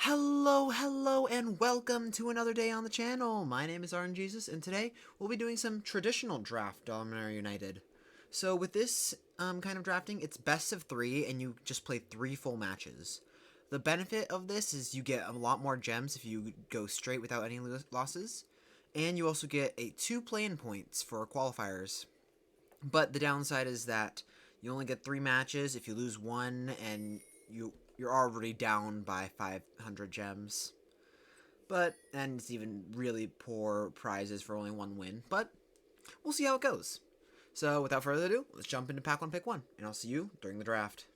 Hello, and welcome to another day on the channel. My name is RNJesus, and today we'll be doing some traditional draft Dominaria United. So with this kind of drafting, it's best of 3, and you just play 3 full matches. The benefit of this is you get a lot more gems if you go straight without any losses, and you also get 2 play-in points for qualifiers. But the downside is that you only get 3 matches. If you lose one, and you're already down by 500 gems. And it's even really poor prizes for only 1 win. But we'll see how it goes. So without further ado, let's jump into Pack 1 Pick 1. And I'll see you during the draft.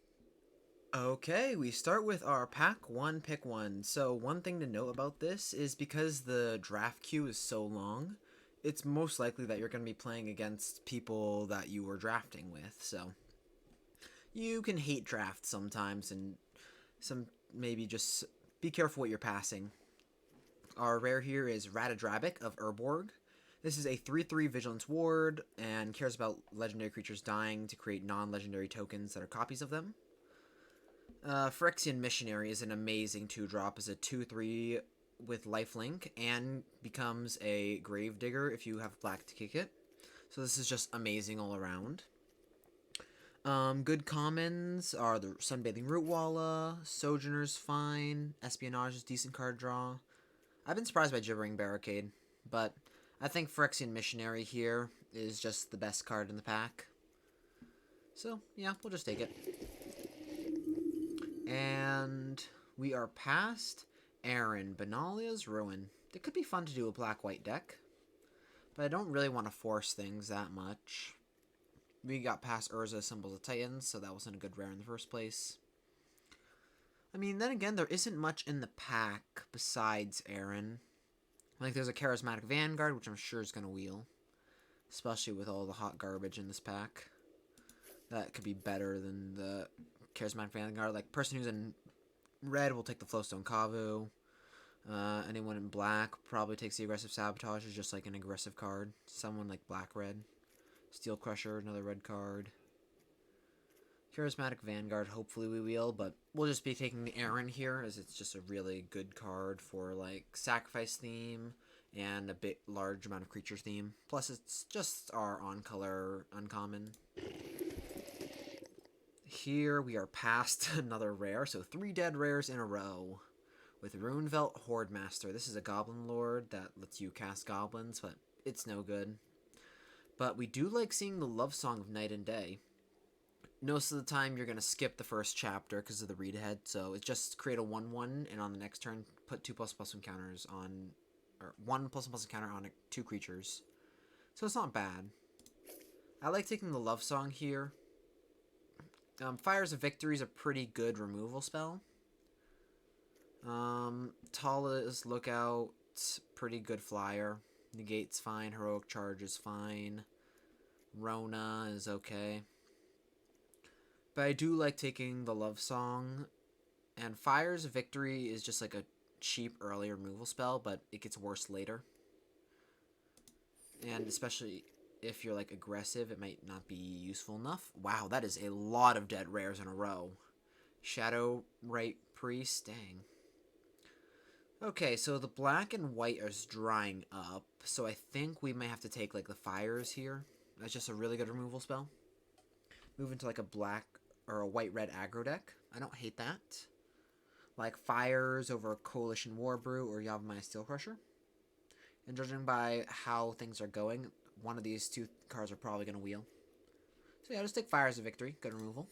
Okay, we start with our Pack 1 Pick 1. So one thing to note about this is because the draft queue is so long, it's most likely that you're going to be playing against people that you were drafting with. So you can hate drafts sometimes, and maybe just be careful what you're passing. Our rare here is Ratadrabic of Urborg. This is a 3/3 Vigilance Ward and cares about legendary creatures dying to create non-legendary tokens that are copies of them. Phyrexian Missionary is an amazing 2-drop as a 2/3 with lifelink and becomes a Gravedigger if you have black to kick it. So this is just amazing all around. Good commons are the Sunbathing Rootwalla, Sojourner's fine, Espionage is decent card draw. I've been surprised by Gibbering Barricade, but I think Phyrexian Missionary here is just the best card in the pack. So, yeah, we'll just take it. And we are past Aaron, Benalia's Ruin. It could be fun to do a black-white deck, but I don't really want to force things that much. We got past Urza, Symbols of Titans, so that wasn't a good rare in the first place. I mean, then again, there isn't much in the pack besides Aaron. Like, there's a Charismatic Vanguard, which I'm sure is going to wheel. Especially with all the hot garbage in this pack. That could be better than the Charismatic Vanguard. Like, person who's in red will take the Flowstone Kavu. Anyone in black probably takes the Aggressive Sabotage, is just like an aggressive card. Someone like black-red. Steel Crusher, another red card. Charismatic Vanguard, hopefully we wheel, but we'll just be taking the Aaron here, as it's just a really good card for, like, Sacrifice theme and a bit large amount of creature theme. Plus, it's just our on-color uncommon. Here we are past another rare, so 3 dead rares in a row. With Runevelt Hordemaster. This is a Goblin Lord that lets you cast goblins, but it's no good. But we do like seeing the Love Song of Night and Day. Most of the time you're going to skip the first chapter because of the read ahead, so it's just create a 1/1, and on the next turn put 2++1 counters on, or 1++1 counter on 2 creatures. So it's not bad. I like taking the Love Song here. Fires of Victory is a pretty good removal spell. Tala's Lookout, pretty good flyer. Negate's fine, Heroic Charge is fine. Rona is okay. But I do like taking the Love Song. And Fires of Victory is just like a cheap early removal spell, but it gets worse later. And especially if you're like aggressive, it might not be useful enough. Wow, that is a lot of dead rares in a row. Shadow Right Priest, dang. Okay, so the black and white is drying up, so I think we might have to take like the fires here. That's just a really good removal spell. Move into like a black or a white-red aggro deck. I don't hate that. Like fires over Coalition Warbrew or Yavimaya Steel Crusher. And judging by how things are going, one of these 2 cards are probably going to wheel. So yeah, just take Fires of Victory. Good removal.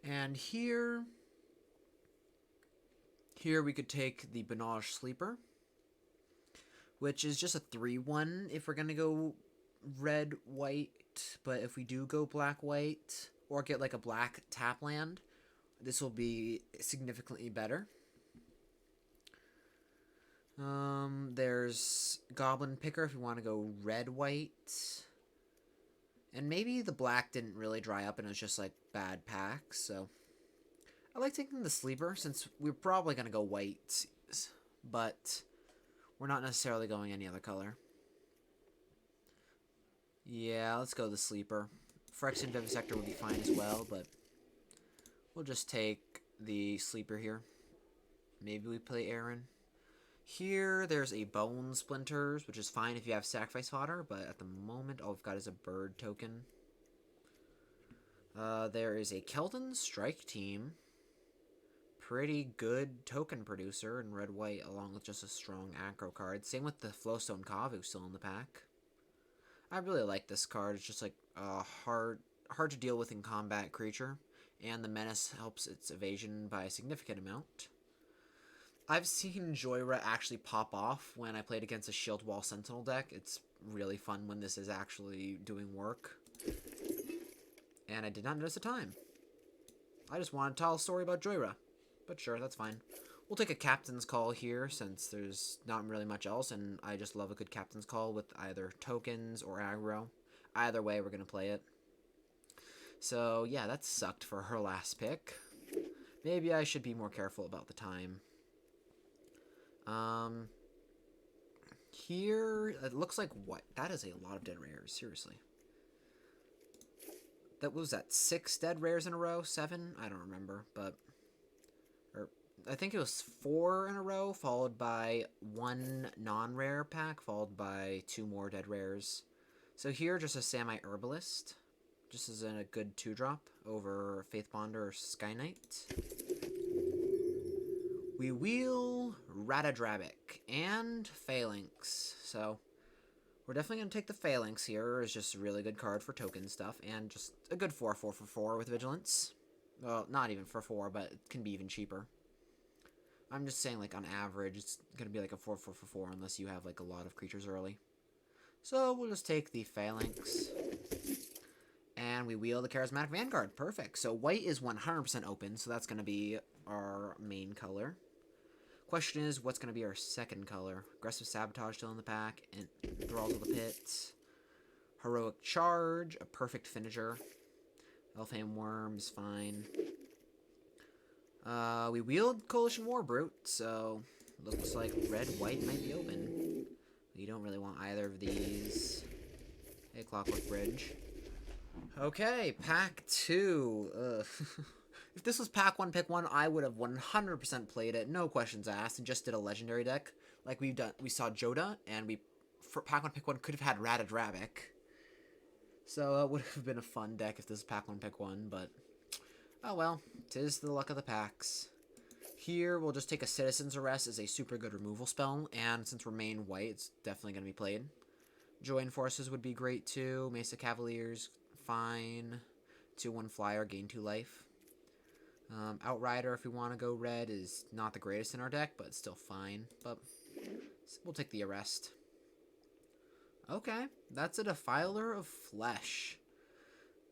And here we could take the Benage Sleeper, which is just a 3/1 if we're going to go red-white. But if we do go black-white, or get like a black tap land, this will be significantly better. There's Goblin Picker if you want to go red-white. And maybe the black didn't really dry up and it was just like bad packs, so I like taking the Sleeper since we're probably going to go white, but we're not necessarily going any other color. Yeah, let's go the Sleeper. Phyrexian Vivisector would be fine as well, but we'll just take the sleeper here. Maybe we play Aaron. Here, there's a Bone Splinters, which is fine if you have Sacrifice Fodder, but at the moment, all we've got is a Bird token. There is a Keldon Strike Team. Pretty good token producer in red-white, along with just a strong aggro card. Same with the Flowstone Kavu still in the pack. I really like this card. It's just like a hard to deal with in combat creature, and the menace helps its evasion by a significant amount. I've seen Joyra actually pop off when I played against a Shield Wall Sentinel deck. It's really fun when this is actually doing work. And I did not notice the time. I just wanted to tell a story about Joyra. But sure, that's fine. We'll take a Captain's Call here, since there's not really much else, and I just love a good Captain's Call with either tokens or aggro. Either way, we're going to play it. So, yeah, that sucked for her last pick. Maybe I should be more careful about the time. Here, it looks like what? That is a lot of dead rares, seriously. That was that 6 dead rares in a row? 7? I don't remember, but... I think it was 4 in a row, followed by 1 non-rare pack, followed by 2 more dead rares. So here, just a Semi-Herbalist. Just as in a good 2-drop over Faithbonder or Sky Knight. We wheel Ratadrabic and Phalanx. So, we're definitely going to take the Phalanx here. It's just a really good card for token stuff, and just a good 4/4 for 4 with Vigilance. Well, not even for 4, but it can be even cheaper. I'm just saying, like, on average, it's going to be like a 4/4 for 4 unless you have, like, a lot of creatures early. So, we'll just take the Phalanx. And we wheel the Charismatic Vanguard. Perfect. So, white is 100% open, so that's going to be our main color. Question is, what's going to be our second color? Aggressive Sabotage still in the pack. And Thralls of the Pit. Heroic Charge. A perfect finisher. Elfhame Worm is fine. We wheeled Coalition Warbrute, so looks like red-white might be open. We don't really want either of these. Hey, Clockwork Bridge. Okay, pack 2. If this was pack 1, pick 1, I would have 100% played it, no questions asked, and just did a legendary deck. Like we saw Joda, and for pack 1, pick 1 could have had Ratadrabic. So it would have been a fun deck if this was pack 1, pick 1, but... oh well, 'tis the luck of the packs. Here, we'll just take a Citizen's Arrest as a super good removal spell, and since we're main white, it's definitely going to be played. Join Forces would be great too. Mesa Cavaliers, fine. 2/1 Flyer, gain 2 life. Outrider, if we want to go red, is not the greatest in our deck, but it's still fine. But we'll take the Arrest. Okay, that's a Defiler of Flesh.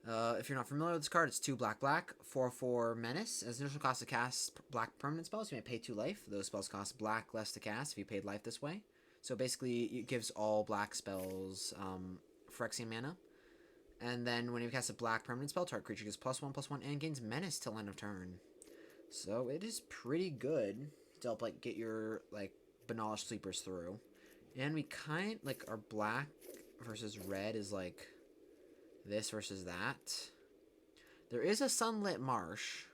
If you're not familiar with this card, it's 2 black, 4/4 Menace. As initial cost to cast black permanent spells, you may pay 2 life. Those spells cost black less to cast if you paid life this way. So basically, it gives all black spells Phyrexian mana. And then when you cast a black permanent spell, target creature gets +1/+1 and gains Menace till end of turn. So it is pretty good to help like get your like Banalish Sleepers through. And we like our black versus red is like this versus that. There is a Sunlit Marsh,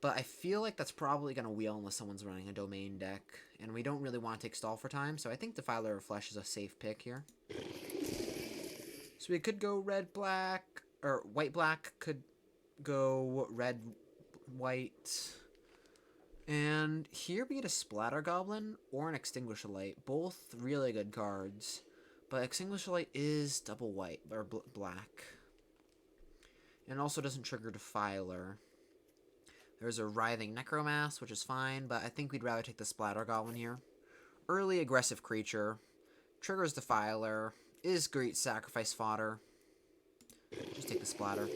but I feel like that's probably going to wheel unless someone's running a domain deck, and we don't really want to take stall for time, so I think Defiler of Flesh is a safe pick here. So we could go red-black, or white-black, could go red-white, and here we get a Splatter Goblin or an Extinguish the Light, both really good cards. But Extinguish the Light is double white, or black. And also doesn't trigger Defiler. There's a Writhing Necromass, which is fine, but I think we'd rather take the Splatter Goblin here. Early aggressive creature. Triggers Defiler. Is great sacrifice fodder. Just take the Splatter.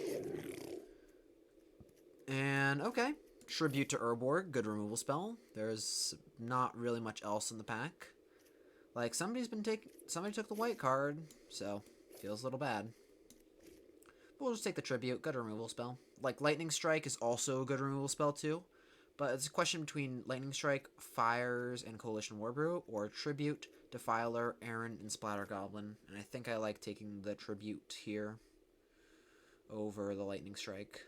And, okay. Tribute to Urborg, good removal spell. There's not really much else in the pack. Like, somebody took the white card, so feels a little bad. But we'll just take the Tribute, good removal spell. Like, Lightning Strike is also a good removal spell too, but it's a question between Lightning Strike, Fires, and Coalition Warbrute, or Tribute, Defiler, Aaron, and Splatter Goblin. And I think I like taking the Tribute here over the Lightning Strike.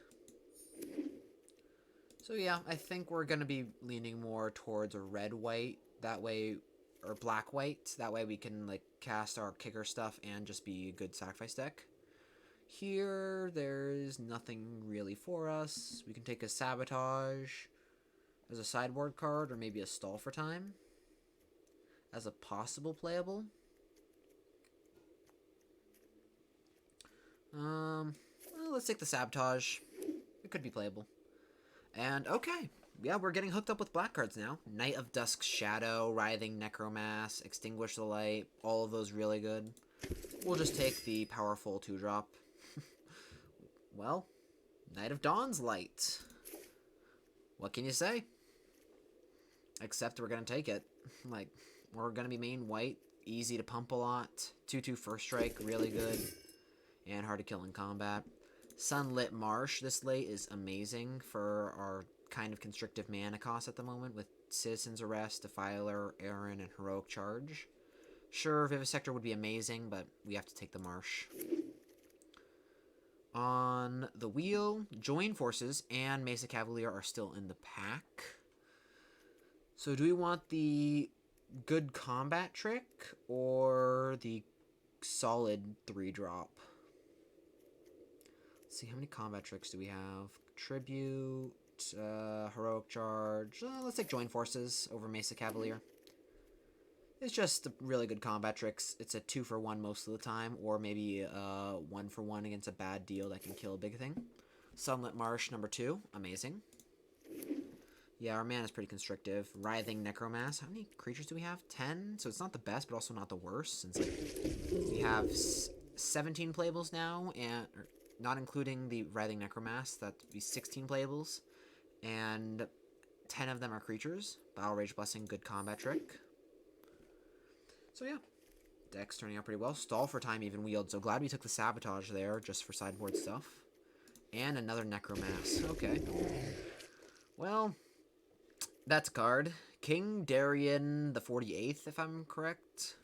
So yeah, I think we're going to be leaning more towards a red-white. That way, or black-white. That way we can like cast our kicker stuff and just be a good sacrifice deck. Here, there's nothing really for us. We can take a Sabotage as a sideboard card, or maybe a Stall for Time as a possible playable. Well, let's take the Sabotage. It could be playable. And okay, yeah, we're getting hooked up with black cards now. Knight of Dusk's Shadow, Writhing Necromass, Extinguish the Light, all of those really good. We'll just take the powerful 2-drop. Well, Knight of Dawn's Light. What can you say? Except we're going to take it. Like, we're going to be main white, easy to pump a lot. 2/2 first strike, really good. And hard to kill in combat. Sunlit Marsh this late is amazing for our kind of constrictive mana cost at the moment with Citizen's Arrest, Defiler, Aaron, and Heroic Charge. Sure, Vivisector would be amazing, but we have to take the Marsh. On the wheel, Join Forces and Mesa Cavalier are still in the pack. So do we want the good combat trick or the solid 3-drop? Let's see, how many combat tricks do we have? Tribute, Heroic Charge. Let's take Join Forces over Mesa Cavalier. It's just really good combat tricks. It's a 2-for-1 most of the time, or maybe 1-for-1 against a bad deal that can kill a big thing. Sunlit Marsh, number 2. Amazing. Yeah, our mana is pretty constrictive. Writhing Necromass. How many creatures do we have? 10? So it's not the best, but also not the worst, since we have 17 playables now, and not including the Writhing Necromass. That'd be 16 playables. And 10 of them are creatures. Battle Rage Blessing, good combat trick. So yeah, deck's turning out pretty well. Stall for Time even wheeled, so glad we took the Sabotage there just for sideboard stuff. And another Necromass. Okay. Well, that's a card. King Darien the 48th, if I'm correct.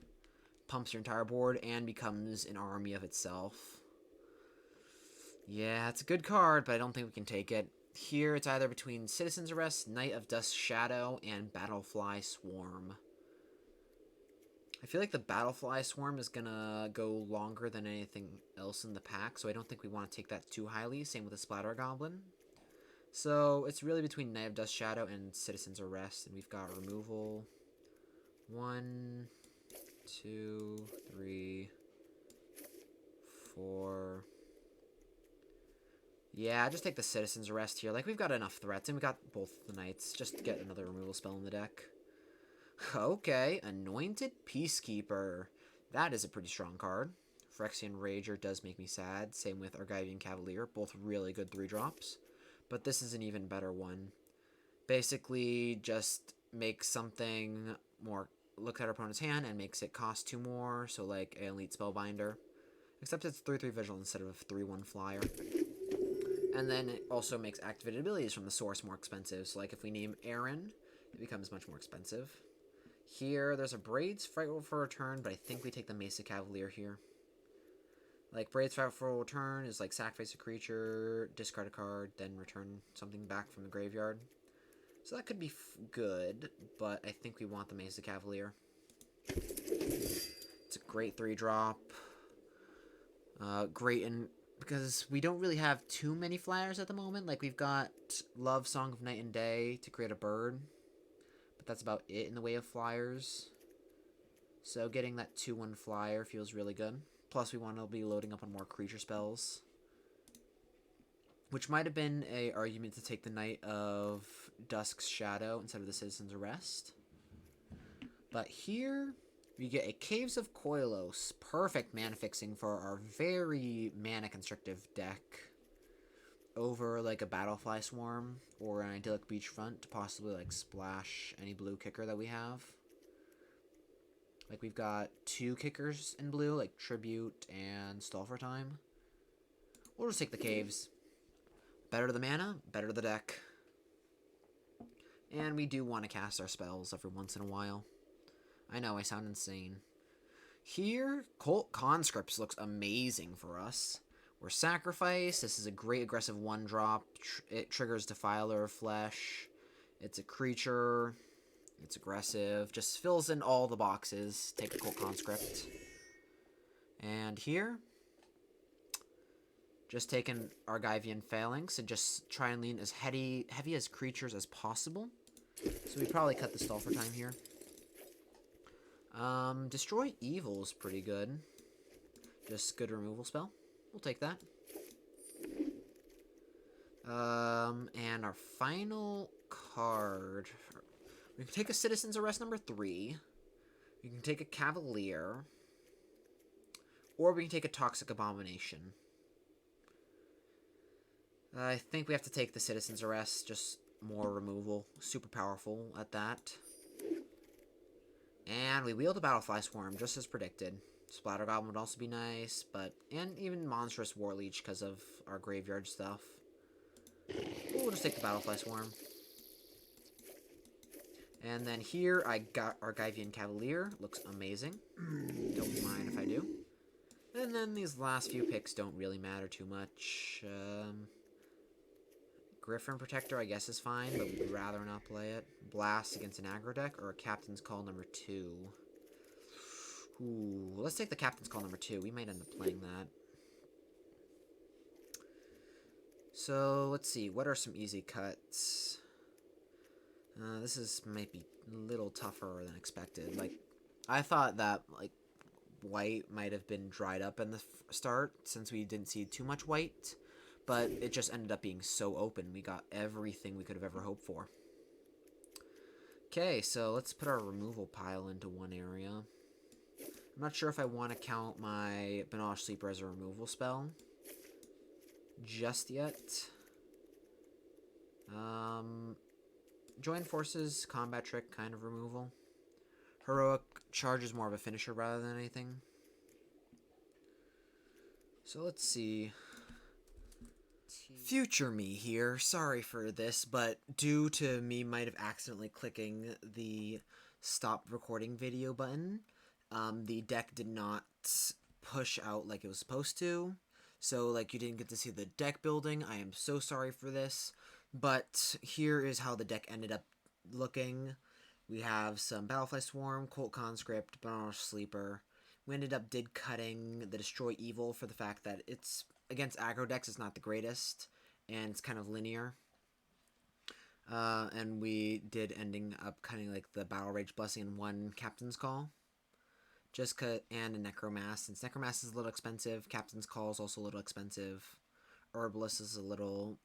Pumps your entire board and becomes an army of itself. Yeah, it's a good card, but I don't think we can take it. Here, it's either between Citizen's Arrest, Knight of Dusk's Shadow, and Battlefly Swarm. I feel like the Battlefly Swarm is going to go longer than anything else in the pack, so I don't think we want to take that too highly. Same with the Splatter Goblin. So it's really between Knight of Dusk's Shadow and Citizen's Arrest, and we've got removal. 1, 2, 3, 4. Yeah, just take the Citizen's Arrest here. Like, we've got enough threats, and we got both the Knights. Just get another removal spell in the deck. Okay, Anointed Peacekeeper. That is a pretty strong card. Phyrexian Rager does make me sad. Same with Argivian Cavalier. Both really good 3-drops. But this is an even better one. Basically, just makes something more... Looks at our opponent's hand and makes it cost 2 more. So, like, an Elite Spellbinder. Except it's 3/3 Vigil instead of a 3/1 Flyer. And then it also makes activated abilities from the source more expensive. So, like, if we name Aaron, it becomes much more expensive. Here, there's a Braid's Frightful Return, but I think we take the Mesa Cavalier here. Like, Braid's Frightful Return is like sacrifice a creature, discard a card, then return something back from the graveyard. So that could be good, but I think we want the Mesa Cavalier. It's a great 3-drop. Great because we don't really have too many flyers at the moment. Like, we've got Love Song of Night and Day to create a bird. But that's about it in the way of flyers. So getting that 2/1 flyer feels really good. Plus we want to be loading up on more creature spells. Which might have been an argument to take the Knight of Dusk's Shadow instead of the Citizen's Arrest. But here we get a Caves of Koilos. Perfect mana fixing for our very mana constrictive deck. Over like a Battlefly Swarm or an Idyllic Beachfront to possibly like splash any blue kicker that we have. Like, we've got 2 kickers in blue, like Tribute and Stall for Time. We'll just take the Caves. Better the mana, better the deck. And we do want to cast our spells every once in a while. I know, I sound insane. Here, Cult Conscripts looks amazing for us. Or Sacrifice. This is a great aggressive 1-drop. It triggers Defiler of Flesh. It's a creature. It's aggressive. Just fills in all the boxes. Take a Cult Conscript. And here, just taking Argivian Phalanx and just try and lean as heavy as creatures as possible. So we probably cut the stall for time here. Destroy Evil is pretty good. Just good removal spell. We'll take that. And our final card. We can take a Citizen's Arrest number 3. We can take a Cavalier. Or we can take a Toxic Abomination. I think we have to take the Citizen's Arrest. Just more removal. Super powerful at that. And we wield a Battlefly Swarm, just as predicted. Splatter Goblin would also be nice, and even Monstrous War Leech because of our graveyard stuff. We'll just take the Battlefly Swarm. And then here I got Argivian Cavalier. Looks amazing. Don't mind if I do. And then these last few picks don't really matter too much. Griffin Protector, I guess, is fine, but we'd rather not play it. Blast against an aggro deck, or a Captain's Call number 2. Ooh, let's take the Captain's Call number 2. We might end up playing that. So, let's see. What are some easy cuts? This might be a little tougher than expected. Like, I thought that, like, white might have been dried up in the start, since we didn't see too much white. But it just ended up being so open. We got everything we could have ever hoped for. Okay, so let's put our removal pile into one area. I'm not sure if I want to count my Banage Sleeper as a removal spell just yet. Join Forces, Combat Trick, kind of removal. Heroic Charge is more of a finisher rather than anything. So let's see. Future me here, sorry for this, but due to me might have accidentally clicking the stop recording video button, the deck did not push out like it was supposed to, so like you didn't get to see the deck building. I am so sorry for this, but here is how the deck ended up looking. We have some Battlefly Swarm, Cult Conscript, Banage Sleeper. We ended up cutting the Destroy Evil for the fact that it's against aggro decks, it's not the greatest, and it's kind of linear. And we did ending up cutting like the Battle Rage Blessing and one Captain's Call. Just cut, and a Necromass. Since Necromass is a little expensive, Captain's Call is also a little expensive. Herbalist is a little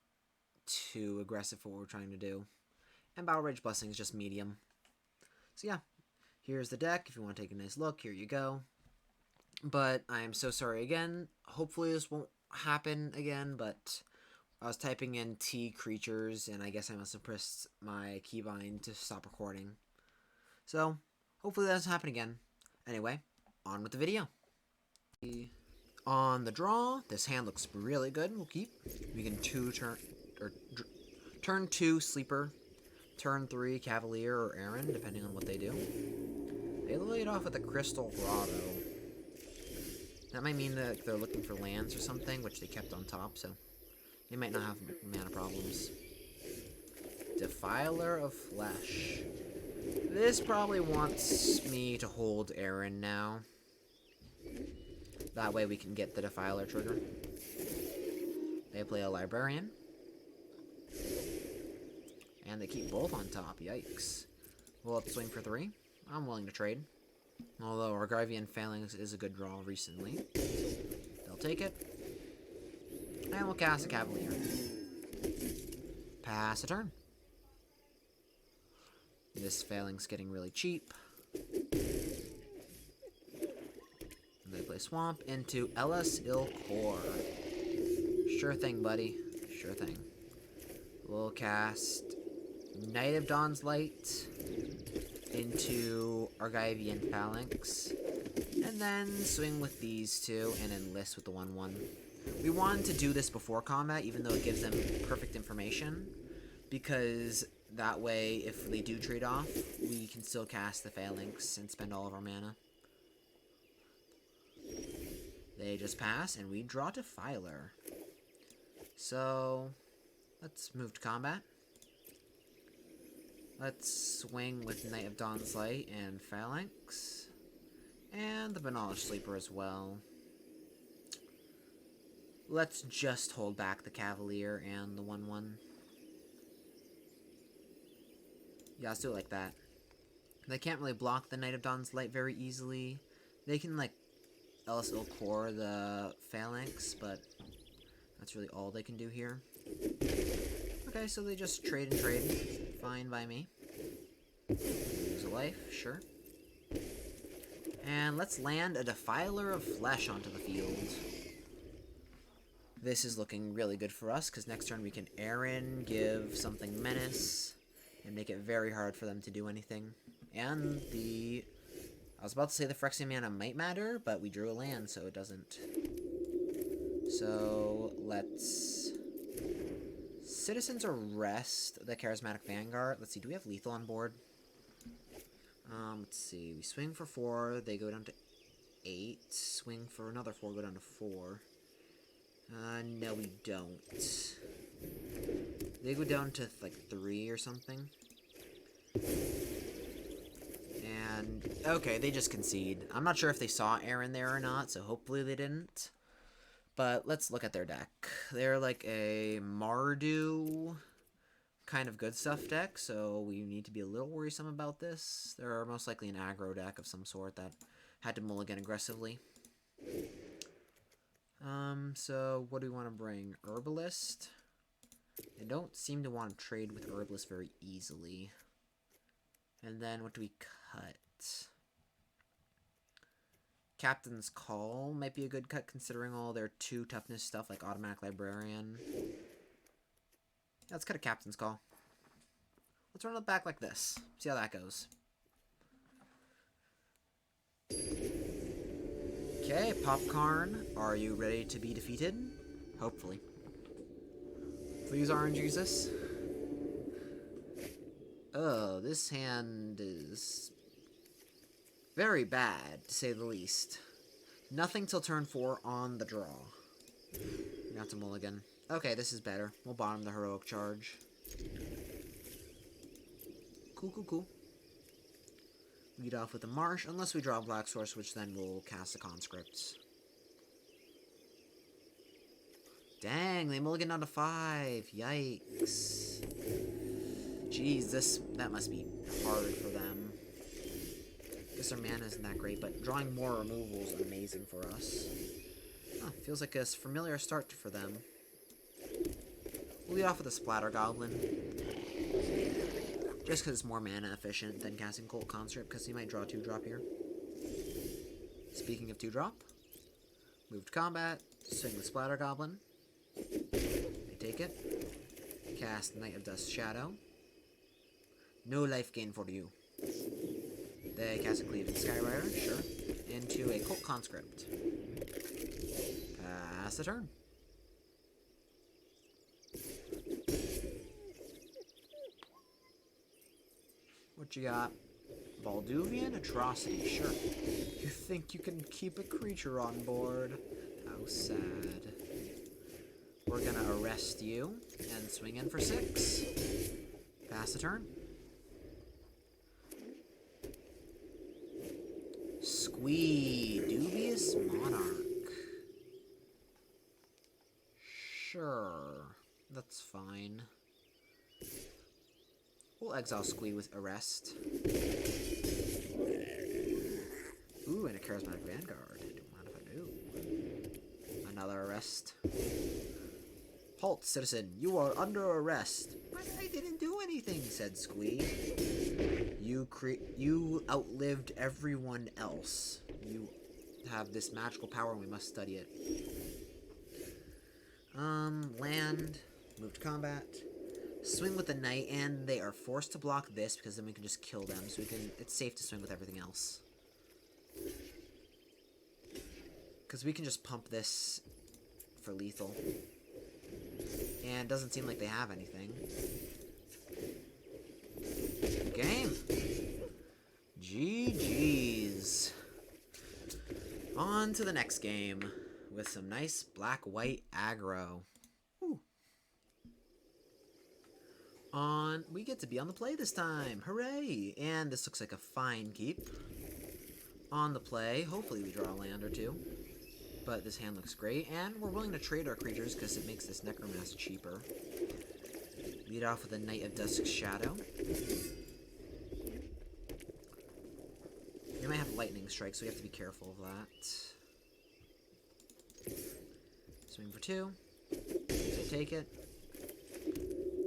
too aggressive for what we're trying to do. And Battle Rage Blessing is just medium. So yeah, here's the deck. If you want to take a nice look, here you go. But I am so sorry again. Hopefully this won't happen again, but I was typing in T creatures, and I guess I must have pressed my keybind to stop recording. So, hopefully that doesn't happen again. Anyway, on with the video. On the draw, this hand looks really good. We'll keep. We can turn 2 Sleeper, turn 3 Cavalier or Aaron, depending on what they do. They laid off with a Crystal Grotto. That might mean that they're looking for lands or something, which they kept on top, so they might not have mana problems. Defiler of Flesh. This probably wants me to hold Aaron now. That way we can get the Defiler trigger. They play a Librarian. And they keep both on top. Yikes. We'll have to swing for 3. I'm willing to trade. Although Argivian Phalanx is a good draw recently. They'll take it. And we'll cast a Cavalier. Pass a turn. This Phalanx getting really cheap. And they play Swamp into Ellis Ilkor. Sure thing, buddy. Sure thing. We'll cast Knight of Dawn's Light into Argivian Phalanx, and then swing with these two and enlist with the 1/1. We wanted to do this before combat, even though it gives them perfect information, because that way, if they do trade off, we can still cast the Phalanx and spend all of our mana. They just pass, and we draw Defiler. So, let's move to combat. Let's swing with Knight of Dawn's Light and Phalanx. And the Banal Sleeper as well. Let's just hold back the Cavalier and the 1/1. Yeah, let's do it like that. They can't really block the Knight of Dawn's Light very easily. They can, like, LSL core the Phalanx, but that's really all they can do here. Okay, so they just trade and trade. Fine by me. Lose a life, sure. And let's land a Defiler of Flesh onto the field. This is looking really good for us, because next turn we can Aaron, give something Menace, and make it very hard for them to do anything. And the... I was about to say the Phyrexian mana might matter, but we drew a land, so it doesn't. So, let's... Citizens Arrest the Charismatic Vanguard. Let's see, do we have lethal on board? Let's see. We swing for 4, they go down to 8. Swing for another 4, go down to 4. No, we don't. They go down to, like, 3 or something. And, okay, they just concede. I'm not sure if they saw Aaron there or not, so hopefully they didn't. But let's look at their deck. They're like a Mardu kind of good stuff deck, so we need to be a little worrisome about this. They're most likely an aggro deck of some sort that had to mulligan aggressively. So what do we want to bring? Herbalist? They don't seem to want to trade with Herbalist very easily. And then what do we cut? Captain's Call might be a good cut considering all their 2 toughness stuff like Automatic Librarian. Yeah, let's cut a Captain's Call. Let's run it back like this. See how that goes. Okay, Popcorn, are you ready to be defeated? Hopefully. Please, Orange Jesus. Oh, this hand is very bad, to say the least. Nothing till turn 4 on the draw. We have to mulligan. Okay, this is better. We'll bottom the Heroic Charge. Cool, cool, cool. Lead off with the Marsh, unless we draw Black Source, which then will cast the Conscripts. Dang, they mulligan down to 5. Yikes. Jeez, that must be hard for them. Guess their mana isn't that great, but drawing more removal is amazing for us. Huh, feels like a familiar start for them. We'll lead off with a Splatter Goblin. Just because it's more mana efficient than casting Cult Conscript, because he might draw 2-drop here. Speaking of 2-drop, move to combat, swing the Splatter Goblin. I take it. Cast Knight of Dust Shadow. No life gain for you. They cast a Cleave and Skyrider, sure. Into a Cult Conscript. Pass the turn. What you got? Balduvian Atrocity, sure. You think you can keep a creature on board? How sad. We're gonna arrest you and swing in for 6. Pass the turn. Squee, Dubious Monarch. Sure, that's fine. We'll exile Squee with Arrest. Ooh, and a Charismatic Vanguard. Don't mind if I do. Another Arrest. Halt, citizen. You are under arrest. But I didn't do anything, said Squee. You outlived everyone else. You have this magical power and we must study it. Land. Move to combat. Swing with the Knight, and they are forced to block this because then we can just kill them. So it's safe to swing with everything else. Because we can just pump this for lethal. And it doesn't seem like they have anything. Game. GG's. On to the next game. with some nice black-white aggro. Ooh. We get to be on the play this time. Hooray! And this looks like a fine keep. On the play, hopefully we draw a land or two. But this hand looks great, and we're willing to trade our creatures because it makes this Necromass cheaper. Lead off with a Knight of Dusk's Shadow. They might have Lightning Strike, so we have to be careful of that. Swing for 2. So take it.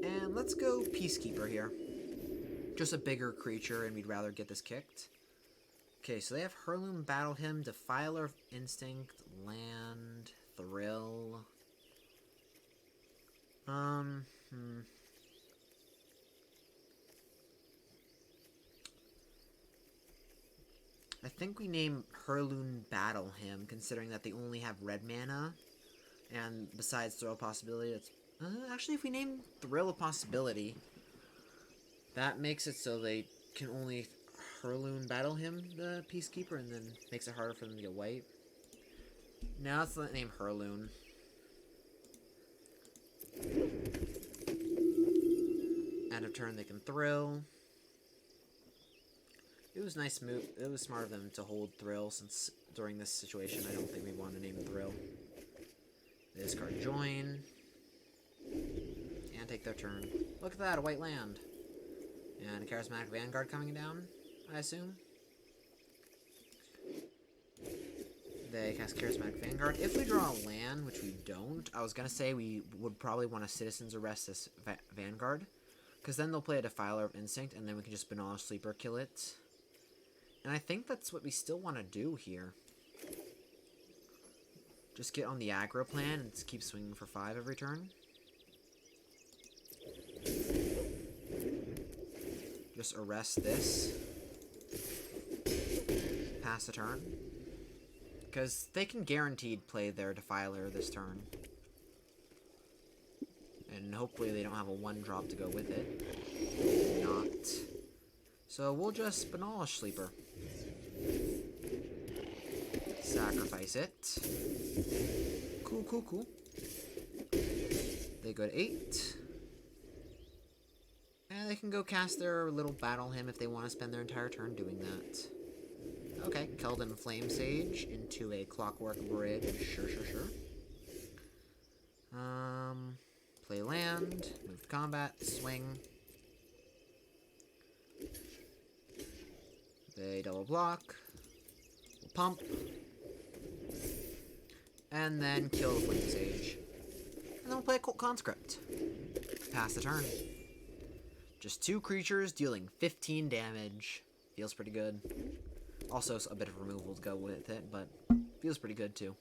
And let's go Peacekeeper here. Just a bigger creature, and we'd rather get this kicked. Okay, so they have Heirloom, Battle Hymn, Defiler of Instinct, Land, Thrill. I think we name Heirloom Battle Hymn, considering that they only have red mana. And besides Thrill Possibility, it's... actually, if we name Thrill a Possibility, that makes it so they can only Heirloom Battle Hymn, the Peacekeeper, and then makes it harder for them to get white. Now let's name Heirloom. End of turn, they can Thrill. It was nice move. It was smart of them to hold Thrill, since during this situation, I don't think we want to name Thrill. They discard Join. And take their turn. Look at that, a white land. And a Charismatic Vanguard coming down, I assume. They cast Charismatic Vanguard. If we draw a land, which we don't, I was going to say we would probably want to Citizen's Arrest this Vanguard. Because then they'll play a Defiler of Instinct, and then we can just Banal Sleeper kill it. And I think that's what we still want to do here. Just get on the aggro plan and just keep swinging for 5 every turn. Just arrest this. Pass the turn. Because they can guaranteed play their Defiler this turn. And hopefully they don't have a 1-drop to go with it. Not. So we'll just Banal Sleeper. Sacrifice it. Cool, cool, cool. They go to 8. And they can go cast their little Battle Hymn if they want to spend their entire turn doing that. Okay, Keldon Flame Sage into a Clockwork Bridge. Sure, sure, sure. Play land, move to combat, swing. They double block. We'll pump. And then kill the Flame Sage. And then we'll play a Cult Conscript. Pass the turn. Just 2 creatures dealing 15 damage. Feels pretty good. Also a bit of removal to go with it, but feels pretty good too.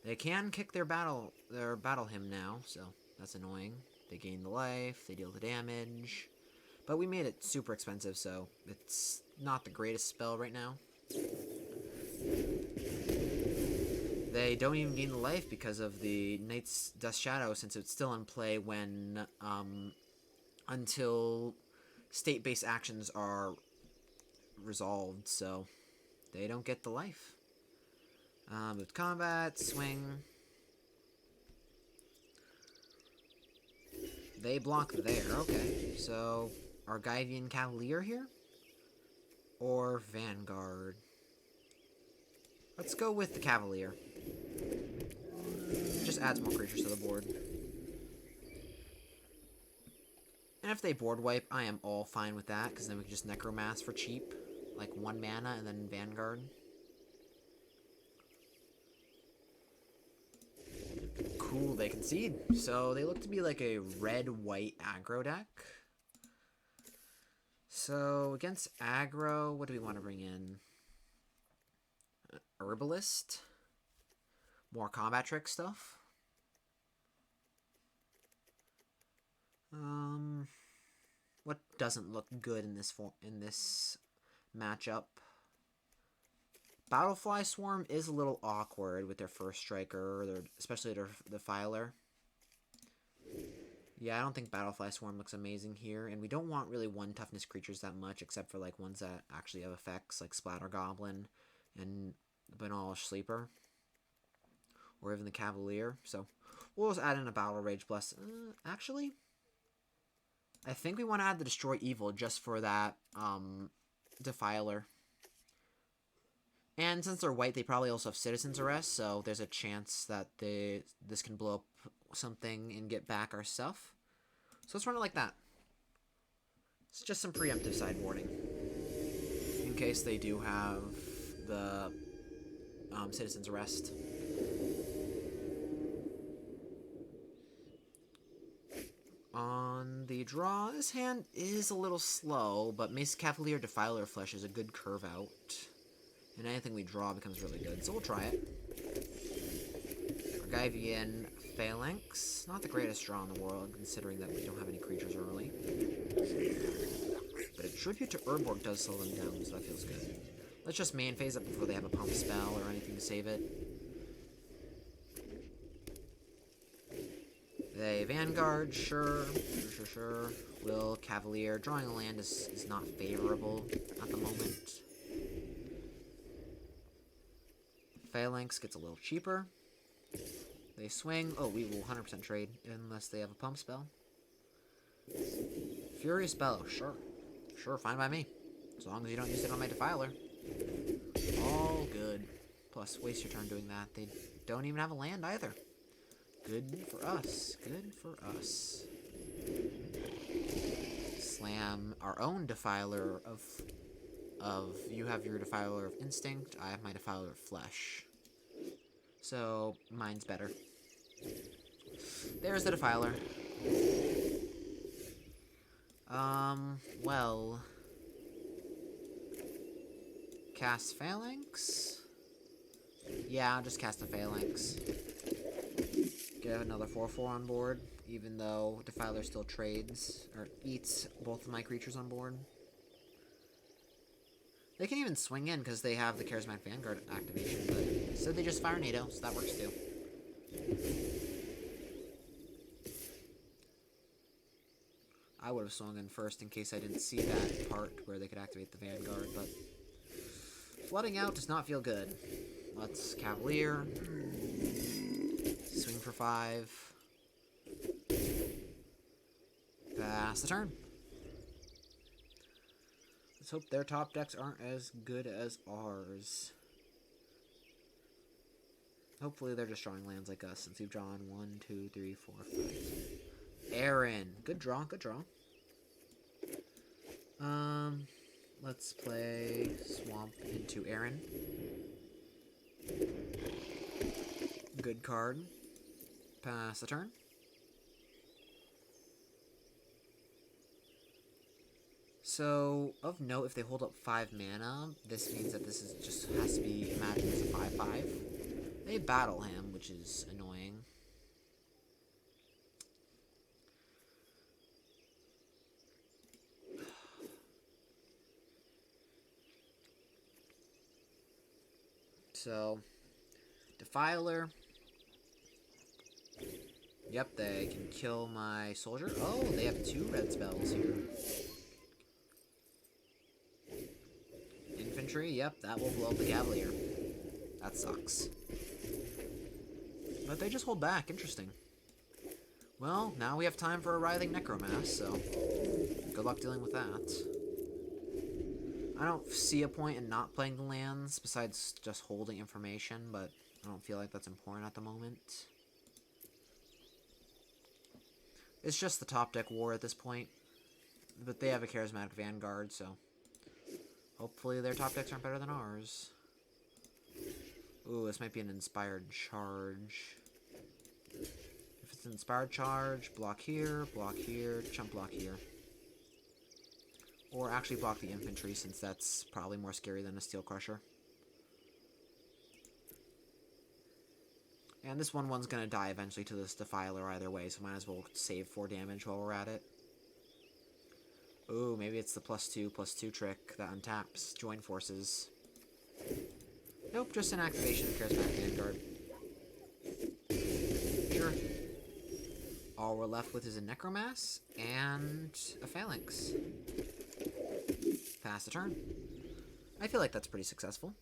They can kick their battle hymn now, so that's annoying. They gain the life, they deal the damage. But we made it super expensive, so it's not the greatest spell right now. They don't even gain the life because of the Knight's Dust Shadow, since it's still in play when until state-based actions are resolved, so they don't get the life. Move to combat, swing. They block there, okay. So, Argivian Cavalier here? Or Vanguard? Let's go with the Cavalier. Just adds more creatures to the board. And if they board wipe, I am all fine with that, because then we can just Necromass for cheap. Like 1 mana and then Vanguard. Cool, they concede. So they look to be like a red-white aggro deck. So against aggro, what do we want to bring in? Herbalist. More combat trick stuff. What doesn't look good in this matchup? Battlefly Swarm is a little awkward with their first striker, especially their Defiler. Yeah, I don't think Battlefly Swarm looks amazing here, and we don't want really 1 toughness creatures that much, except for like ones that actually have effects, like Splatter Goblin and Banal Sleeper. or even the Cavalier. So we'll just add in a Battle Rage Bless. Actually, I think we want to add the Destroy Evil just for that Defiler. And since they're white, they probably also have Citizen's Arrest, so there's a chance that this can blow up something and get back our stuff. So let's run it like that. It's just some preemptive sideboarding. In case they do have the Citizen's Arrest. On the draw, this hand is a little slow, but Mace Cavalier Defiler Flesh is a good curve out. And anything we draw becomes really good, so we'll try it. Gargantuan Phalanx. Not the greatest draw in the world, considering that we don't have any creatures early. But a Tribute to Urborg does slow them down, so that feels good. Let's just main phase it before they have a pump spell or anything to save it. They Vanguard, sure. Will Cavalier. Drawing a land is not favorable at the moment. Phalanx gets a little cheaper. They swing. Oh, we will 100% trade unless they have a pump spell. Furious Bellow, sure. Sure, fine by me. As long as you don't use it on my Defiler. All good. Plus, waste your turn doing that. They don't even have a land either. Good for us. Good for us. Slam our own Defiler of... You have your Defiler of Instinct, I have my Defiler of Flesh. So, mine's better. There's the Defiler. Well... Cast Phalanx? Yeah, I'll just cast a Phalanx. Get another 4/4 on board, even though Defiler still trades, or eats both of my creatures on board. They can even swing in because they have the Charismatic Vanguard activation, but so they just fire NATO, so that works too. I would have swung in first in case I didn't see that part where they could activate the Vanguard, but flooding out does not feel good. Let's Cavalier. Swing for 5. Pass the turn. Let's hope their top decks aren't as good as ours. Hopefully they're just drawing lands like us, since we've drawn 1, 2, 3, 4, 5. Aaron. Good draw, good draw. Let's play Swamp into Aaron. Good card. Pass the turn. So, of note, if they hold up 5 mana, this means that this is just has to be imagined as a 5/5. They battle him, which is annoying. So, Defiler. Yep, they can kill my soldier. Oh, they have 2 red spells here. Infantry, yep, that will blow up the Cavalier. That sucks. But they just hold back, interesting. Well, now we have time for a Writhing Necromass, so good luck dealing with that. I don't see a point in not playing the lands, besides just holding information, but I don't feel like that's important at the moment. It's just the top deck war at this point, but they have a Charismatic Vanguard, so hopefully their top decks aren't better than ours. Ooh, this might be an Inspired Charge. If it's an Inspired Charge, block here, chump block here. Or actually block the infantry, since that's probably more scary than a Steel Crusher. And this 1/1's gonna die eventually to this Defiler either way, so might as well save 4 damage while we're at it. Ooh, maybe it's the +2/+2 trick that untaps Join Forces. Nope, just an activation of Charismatic Vanguard. Sure. All we're left with is a Necromass and a Phalanx. Pass the turn. I feel like that's pretty successful.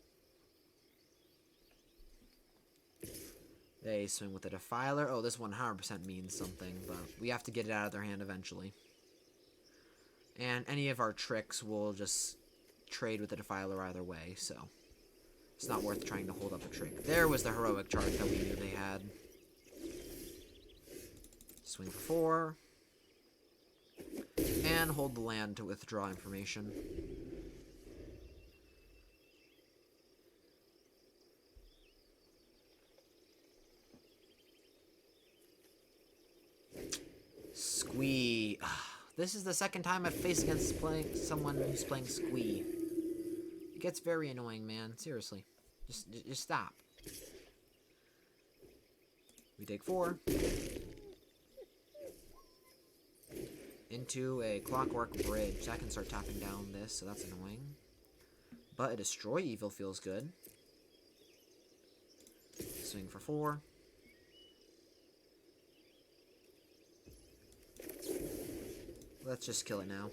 They swing with a Defiler. Oh, this 100% means something, but we have to get it out of their hand eventually. And any of our tricks will just trade with the Defiler either way, so it's not worth trying to hold up a trick. There was the heroic charge that we knew they had. Swing for 4. And hold the land to withdraw information. Squee. This is the second time I've faced against someone who's playing Squee. It gets very annoying, man. Seriously. Just stop. We take 4. Into a Clockwork Bridge. That can start tapping down this, so that's annoying. But a Destroy Evil feels good. Swing for 4. Let's just kill it now.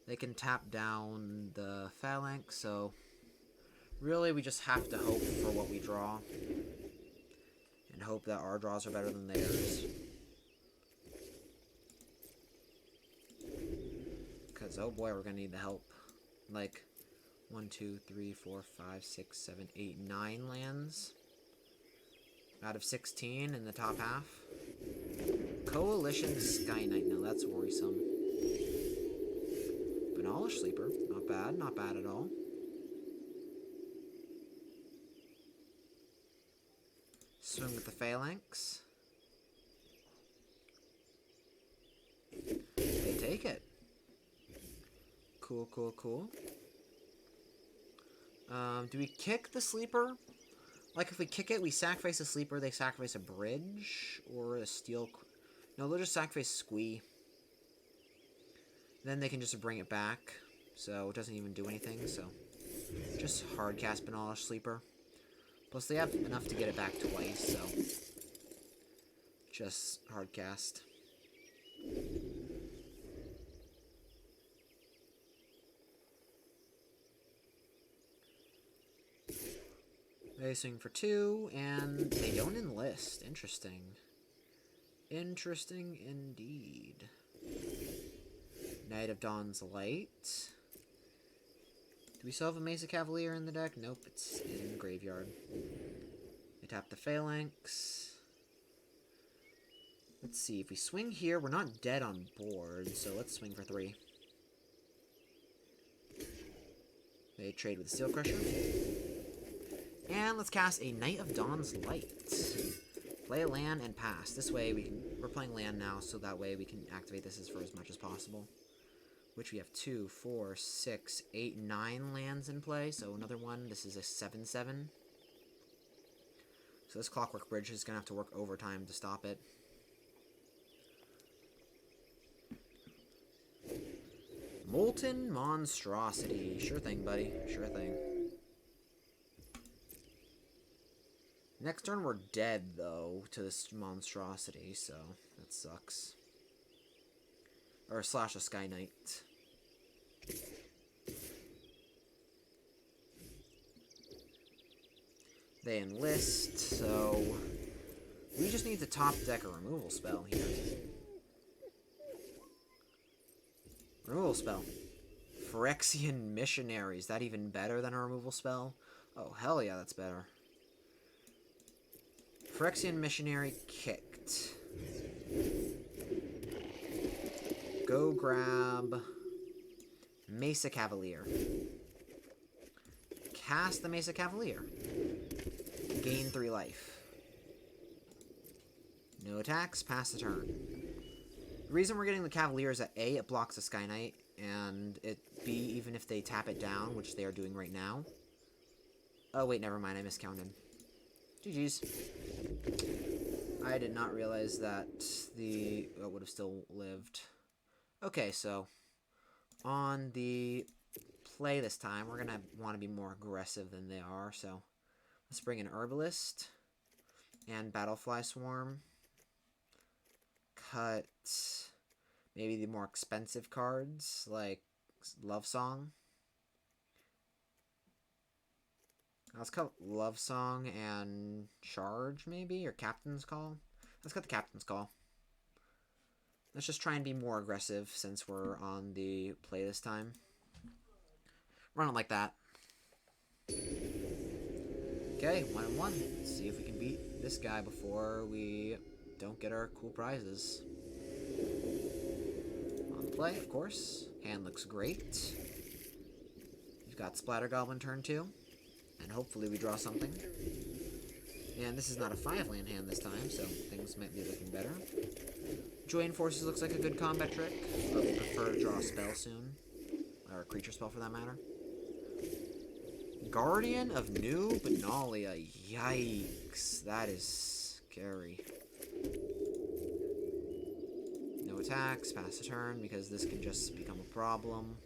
They can tap down the Phalanx, so really we just have to hope for what we draw. And hope that our draws are better than theirs. Because, oh boy, we're going to need the help. Like, 1, 2, 3, 4, 5, 6, 7, 8, 9 lands. Out of 16 in the top half. Coalition Sky Knight. No, that's worrisome. Banalish Sleeper. Not bad. Not bad at all. Swing with the Phalanx. They take it. Cool, cool, cool. Do we kick the Sleeper? Like, if we kick it, we sacrifice a Sleeper, they sacrifice a Bridge, or a Steel... No, they'll just sacrifice Squee. Then they can just bring it back, so it doesn't even do anything, so... Just hard cast Banalish Sleeper. Plus, they have enough to get it back twice, so... Just hard cast. They swing for 2, and they don't enlist. Interesting. Interesting indeed. Knight of Dawn's Light. Do we still have a Mesa Cavalier in the deck? Nope, it's in the graveyard. They tap the Phalanx. Let's see, if we swing here, we're not dead on board, so let's swing for 3. They trade with the Steel Crusher. And let's cast a Knight of Dawn's Light. Play a land and pass. This way we're playing land now, so that way we can activate this for as much as possible. Which we have 2, 4, 6, 8, 9 lands in play. So another one. This is a 7/7. So this Clockwork Bridge is gonna have to work overtime to stop it. Molten Monstrosity. Sure thing, buddy. Sure thing. Next turn we're dead, though, to this monstrosity, so that sucks. Or slash a Sky Knight. They enlist, so we just need to top deck a removal spell here. Removal spell. Phyrexian Missionary. Is that even better than a removal spell? Oh, hell yeah, that's better. Phyrexian Missionary kicked. Go grab Mesa Cavalier. Cast the Mesa Cavalier. Gain 3 life. No attacks, pass the turn. The reason we're getting the Cavalier is that A, it blocks the Sky Knight, and B, even if they tap it down, which they are doing right now. Oh wait, never mind, I miscounted. GG's. I did not realize that the... Oh, would have still lived. Okay, so on the play this time, we're going to want to be more aggressive than they are, so let's bring an Herbalist and Battlefly Swarm. Cut maybe the more expensive cards, like Love Song. Let's cut Love Song and Charge, maybe? Or Captain's Call? Let's cut the Captain's Call. Let's just try and be more aggressive since we're on the play this time. Run it like that. Okay, 1-1. Let's see if we can beat this guy before we don't get our cool prizes. On the play, of course. Hand looks great. We've got Splatter Goblin turn 2. And hopefully we draw something. And this is not a 5-land hand this time, so things might be looking better. Join Forces looks like a good combat trick, but we prefer to draw a spell soon. Or a creature spell for that matter. Guardian of New Benalia. Yikes. That is scary. No attacks, pass a turn, because this can just become a problem.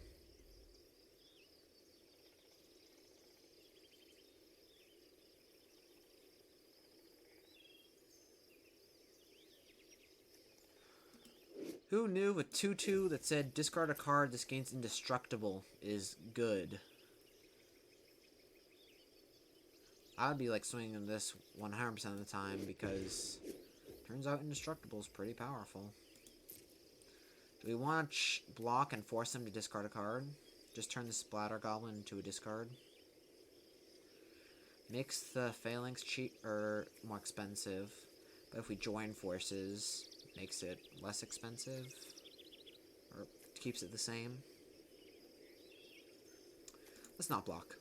Who knew a 2-2 that said discard a card, this gains indestructible is good? I would be like swinging this 100% of the time because turns out indestructible is pretty powerful. Do we want to block and force them to discard a card? Just turn the Splatter Goblin into a discard. Makes the Phalanx cheap or more expensive, but if we join forces, makes it less expensive, or keeps it the same. Let's not block.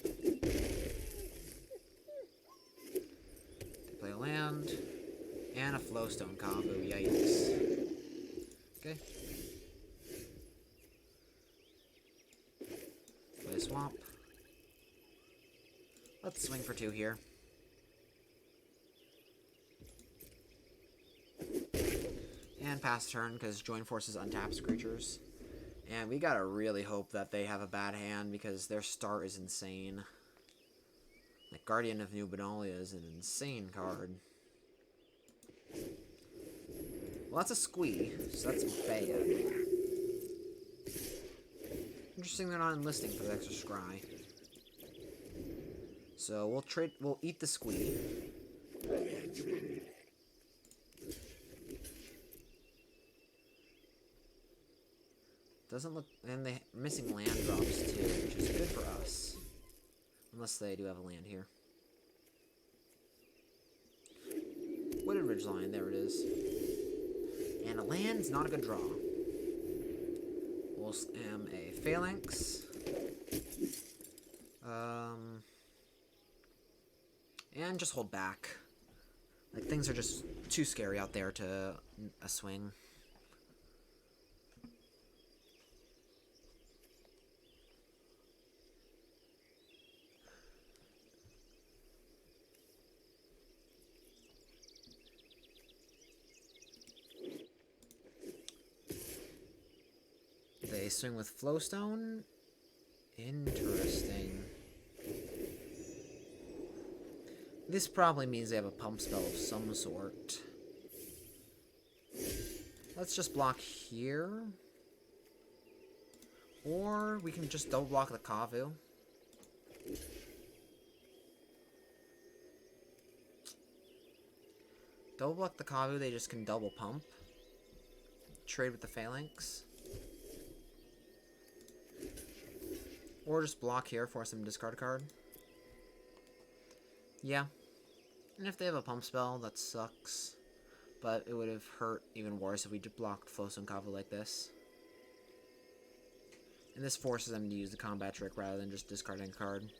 They play a land, and a Flowstone combo, yikes. Okay. Play a swamp. Let's swing for 2 here. And pass turn, because Join Forces untaps creatures. And we gotta really hope that they have a bad hand, because their start is insane. Like, Guardian of New Benalia is an insane card. Well, that's a squee, so that's bad. Interesting they're not enlisting for the extra scry. So we'll eat the squee. Doesn't look, and they're missing land drops too, which is good for us. Unless they do have a land here. Wooded Ridgeline, there it is. And a land's not a good draw. We'll slam a Phalanx. And just hold back. Like, things are just too scary out there to a swing. They swing with Flowstone. Interesting. This probably means they have a pump spell of some sort. Let's just block here. Or we can just double block the Kavu. Double block the Kavu, they just can double pump. Trade with the Phalanx. Or just block here, force them to discard a card. Yeah. And if they have a pump spell, that sucks. But it would have hurt even worse if we just blocked Flowstone Kavu like this. And this forces them to use the combat trick rather than just discarding a card.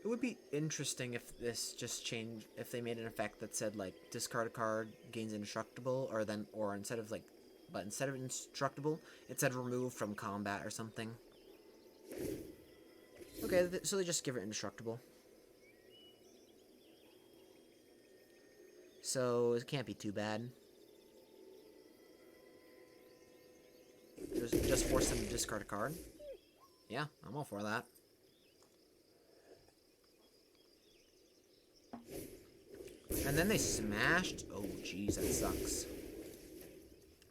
It would be interesting if this just changed, if they made an effect that said, like, discard a card, gains indestructible, or instead of, like, but instead of indestructible, it said remove from combat or something. Okay, so they just give it indestructible. So it can't be too bad. Just force them to discard a card. Yeah, I'm all for that. And then they smashed. Oh, jeez, that sucks.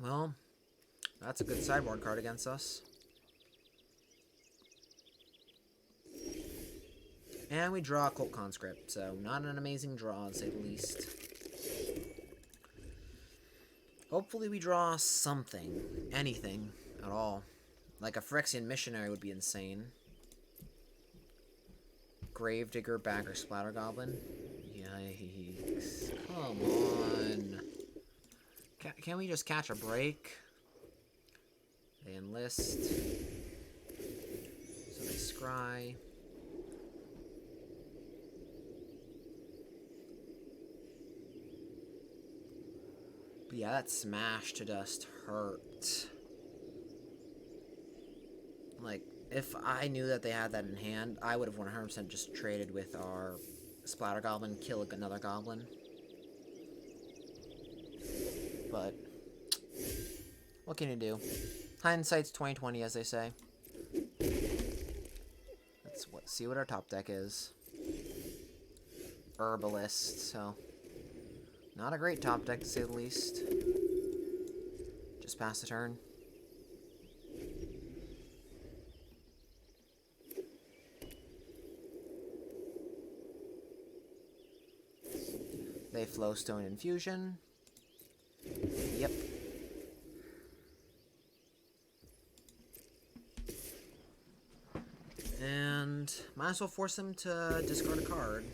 Well, that's a good sideboard card against us. And we draw a Cult Conscript, so not an amazing draw, to say the least. Hopefully we draw something. Anything at all. Like a Phyrexian Missionary would be insane. Gravedigger, Bagger, Splatter Goblin. Yikes. Come on. Can we just catch a break? They enlist. So they scry. But yeah, that smash to dust hurt. Like, if I knew that they had that in hand, I would have 100% just traded with our Splatter Goblin, kill another Goblin. But what can you do? Hindsight's 20/20, as they say. Let's see what our top deck is. Herbalist, so not a great top deck to say the least. Just pass the turn. They Flowstone Infusion. Yep. And might as well force them to discard a card.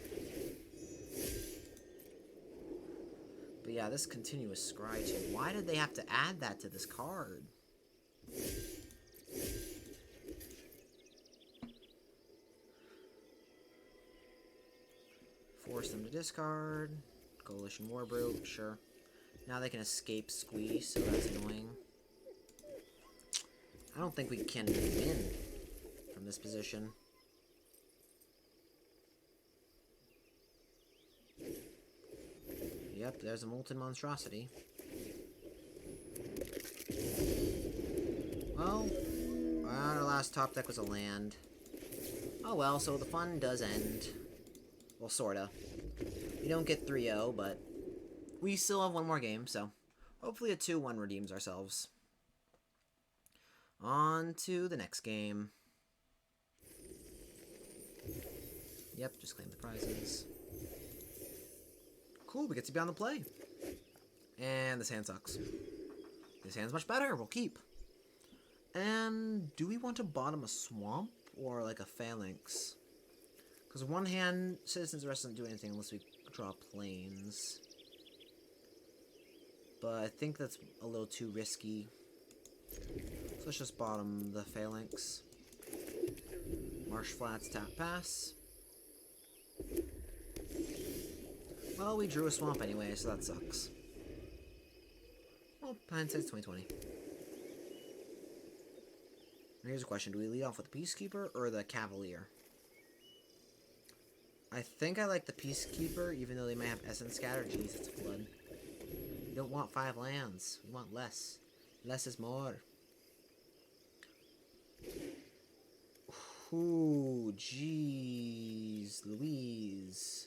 But yeah, this continuous scry too. Why did they have to add that to this card? Force them to discard. Coalition Warbrew, sure. Now they can escape Squeeze, so that's annoying. I don't think we can win from this position. Yep, there's a Molten Monstrosity. Well, our last top deck was a land. Oh well, so the fun does end. Well, sorta. We don't get 3-0, but we still have one more game, so hopefully a 2-1 redeems ourselves. On to the next game. Yep, just claim the prizes. Cool, we get to be on the play. And this hand sucks. This hand's much better, we'll keep. And do we want to bottom a swamp or like a phalanx? Because one hand, Citizen's Arrest doesn't do anything unless we draw planes. But I think that's a little too risky. So let's just bottom the phalanx. Marsh Flats, tap pass. Well, we drew a swamp anyway, so that sucks. Well, hindsight's 20/20. Here's a question. Do we lead off with the Peacekeeper or the Cavalier? I think I like the Peacekeeper, even though they might have Essence Scatter. Jeez, it's blood. We don't want 5 lands. We want less. Less is more. Ooh, jeez, Louise.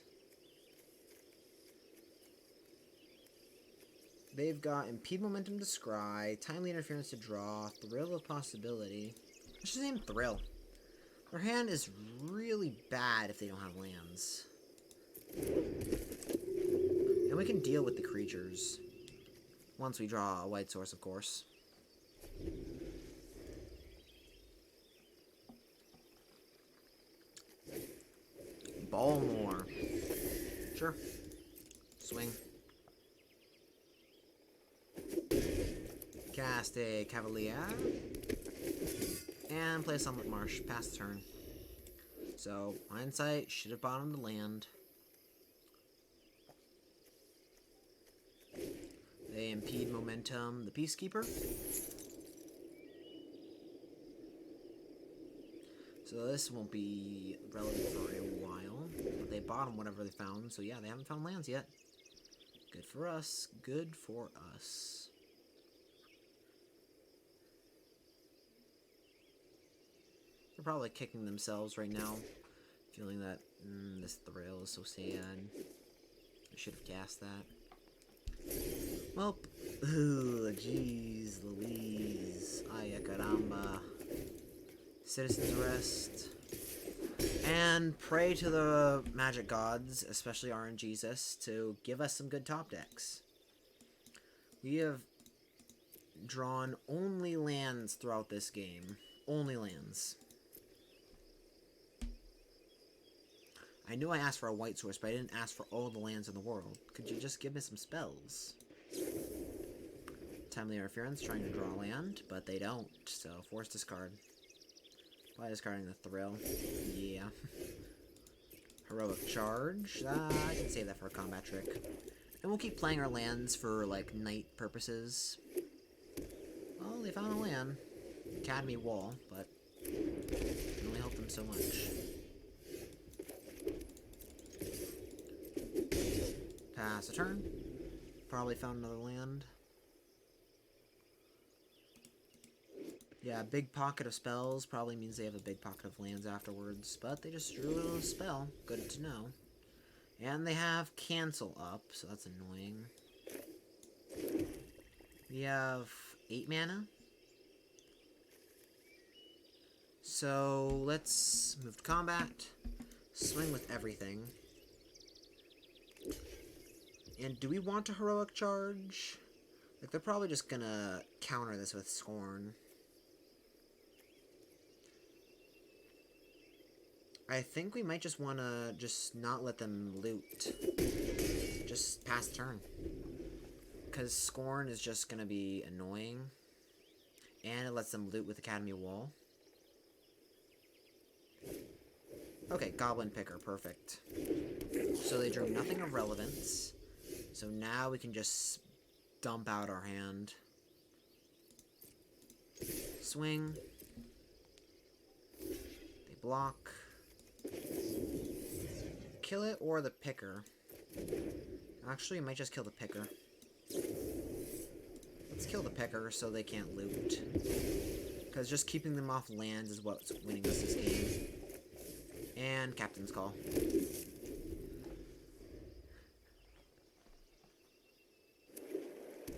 They've got Impede Momentum to Scry, Timely Interference to draw, Thrill of Possibility. Let's just name Thrill. Their hand is really bad if they don't have lands. And we can deal with the creatures. Once we draw a white source, of course. Balmore. Sure. Swing. Cast a Cavalier. And play a Sunlit Marsh. Pass the turn. So, hindsight, should have bottomed the land. They impede momentum, the Peacekeeper. So this won't be relevant for a while. But they bottom whatever they found, so yeah, they haven't found lands yet. Good for us. Good for us. They're probably kicking themselves right now, feeling that this Thrill is so sad. I should have cast that. Well, jeez Louise. Ay caramba. Citizen's Arrest. And pray to the magic gods, especially RNGesus, to give us some good top decks. We have drawn only lands throughout this game. Only lands. I knew I asked for a white source, but I didn't ask for all the lands in the world. Could you just give me some spells? Timely Interference, trying to draw land, but they don't, so force discard. By discarding the Thrill. Yeah. Heroic Charge. I can save that for a combat trick. And we'll keep playing our lands for, like, night purposes. Well, they found a land. Academy Wall, but can only help them so much. Pass a turn. Probably found another land. Yeah, a big pocket of spells probably means they have a big pocket of lands afterwards, but they just drew a spell. Good to know. And they have cancel up, so that's annoying. We have 8 mana. So let's move to combat. Swing with everything. And do we want a heroic charge? Like, they're probably just gonna counter this with Scorn. I think we might just want to just not let them loot. Just pass the turn. Because Scorn is just going to be annoying. And it lets them loot with Academy Wall. Okay, Goblin Picker, perfect. So they drew nothing of relevance. So now we can just dump out our hand. Swing. They block. Kill it or the Picker. Actually, we might just kill the Picker. Let's kill the Picker so they can't loot. Because just keeping them off lands is what's winning us this game. And Captain's Call.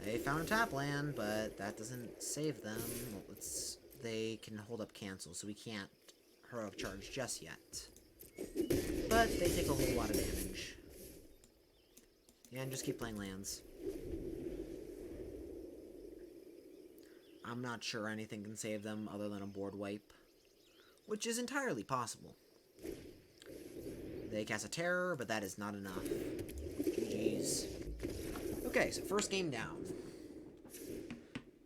They found a tap land, but that doesn't save them. They can hold up cancel, so we can't heroic charge just yet. But they take a whole lot of damage. Yeah, and just keep playing lands. I'm not sure anything can save them other than a board wipe. Which is entirely possible. They cast a Terror, but that is not enough. GG's. Okay, so first game down.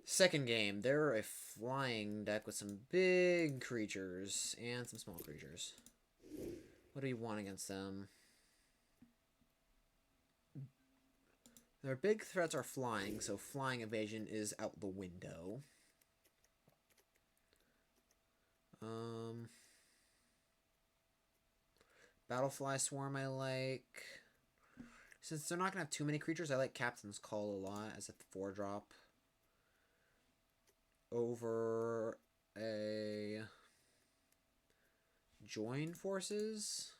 Second game, they're a flying deck with some big creatures and some small creatures. What do you want against them? Their big threats are flying, so flying evasion is out the window. Battlefly Swarm I like. Since they're not going to have too many creatures, I like Captain's Call a lot as a 4-drop. Over a Join Forces.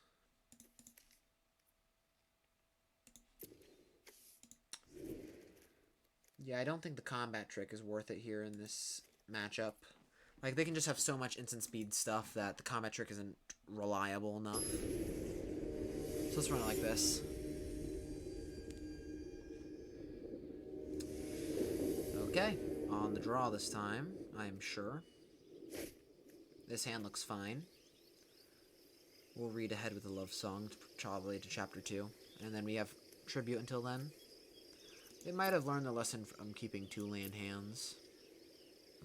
Yeah, I don't think the combat trick is worth it here in this matchup. Like, they can just have so much instant speed stuff that the combat trick isn't reliable enough. So let's run it like this. Okay, on the draw this time, I am sure. This hand looks fine. We'll read ahead with a love song, probably to chapter 2. And then we have tribute until then. They might have learned the lesson from keeping 2 land hands.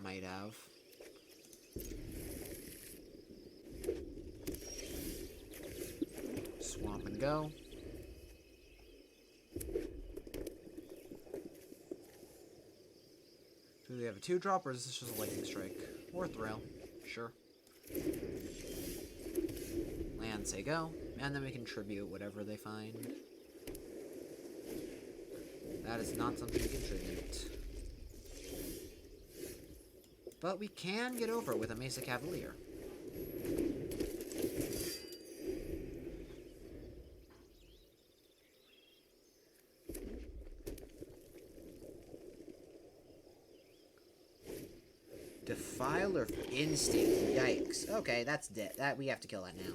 Might have. Swamp and go. Do they have a 2-drop, or is this just a lightning strike? Or thrill. Sure. Land, say go. And then we can tribute whatever they find. That is not something to contribute. But we can get over it with a Mesa Cavalier. Defiler Instinct. Yikes. Okay, that's dead. That we have to kill that now.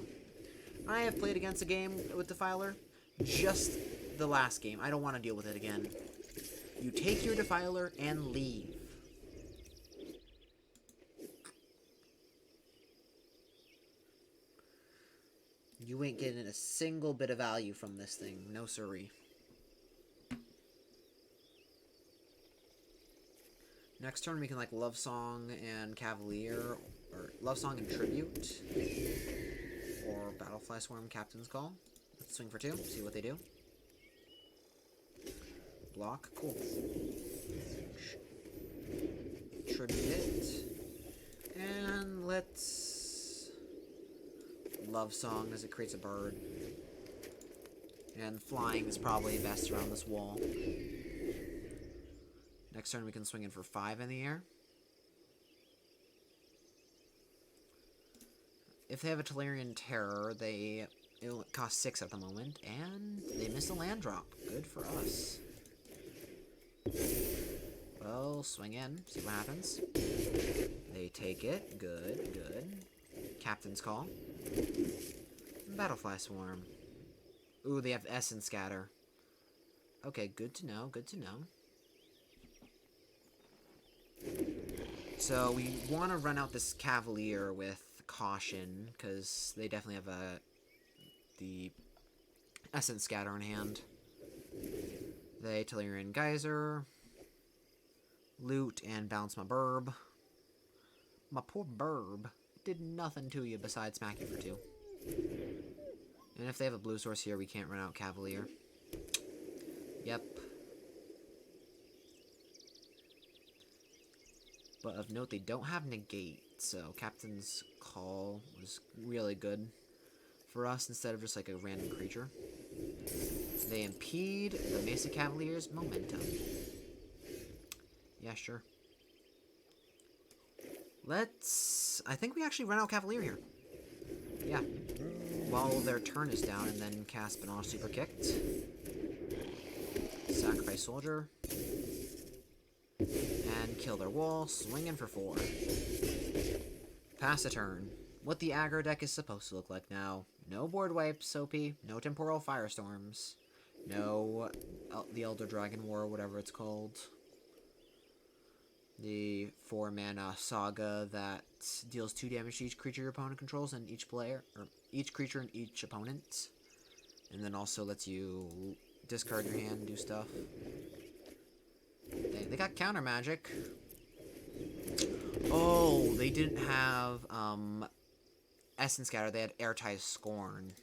I have played against a game with Defiler. Just the last game. I don't want to deal with it again. You take your Defiler and leave. You ain't getting a single bit of value from this thing. No siree. Next turn we can like Love Song and Cavalier, or Love Song and Tribute, or Battlefly Swarm Captain's Call. Let's swing for 2, see what they do. Block, cool. Tribute it. And let's Love Song as it creates a bird. And flying is probably best around this wall. Next turn we can swing in for 5 in the air. If they have a Tolarian Terror, it'll cost 6 at the moment, and they miss a land drop. Good for us. Well, swing in, see what happens. They take it. Good, good. Captain's Call. Battlefly Swarm. Ooh, they have Essence Scatter. Okay, good to know, good to know. So we want to run out this Cavalier with caution, because they definitely have the Essence Scatter in hand. They Tolarian Geyser, loot, and bounce my burb. My poor burb did nothing to you besides smack you for 2. And if they have a blue source here, we can't run out Cavalier. Yep. But of note, they don't have negate, so Captain's Call was really good for us instead of just like a random creature. They impede the Mesa Cavalier's momentum. Yeah, sure. I think we actually run out Cavalier here. Yeah. While their turn is down, and then cast Banana Super Kicked. Sacrifice Soldier. And kill their wall, swinging for 4. Pass a turn. What the aggro deck is supposed to look like now. No board wipes, OP. No Temporal Firestorms. No the Elder Dragon War, whatever it's called. The 4-mana Saga that deals 2 damage to each creature your opponent controls and each player, or each creature and each opponent. And then also lets you discard your hand and do stuff. They got counter magic. Oh, they didn't have Essence Scatter. They had Airtight Scorn.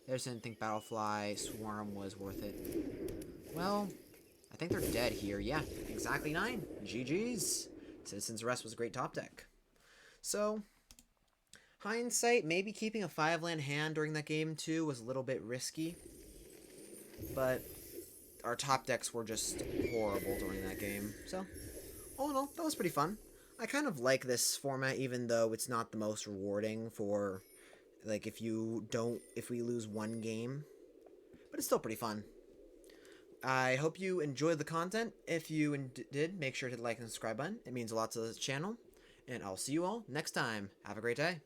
They just didn't think Battlefly Swarm was worth it. Well, I think they're dead here. Yeah, exactly 9. GG's. Citizen's Arrest was a great top deck. So, hindsight, maybe keeping a 5-land hand during that game too was a little bit risky. But our top decks were just horrible during that game. So, all in all, that was pretty fun. I kind of like this format, even though it's not the most rewarding for, like, if we lose one game. But it's still pretty fun. I hope you enjoyed the content. If you did, make sure to hit the like and subscribe button. It means a lot to the channel. And I'll see you all next time. Have a great day.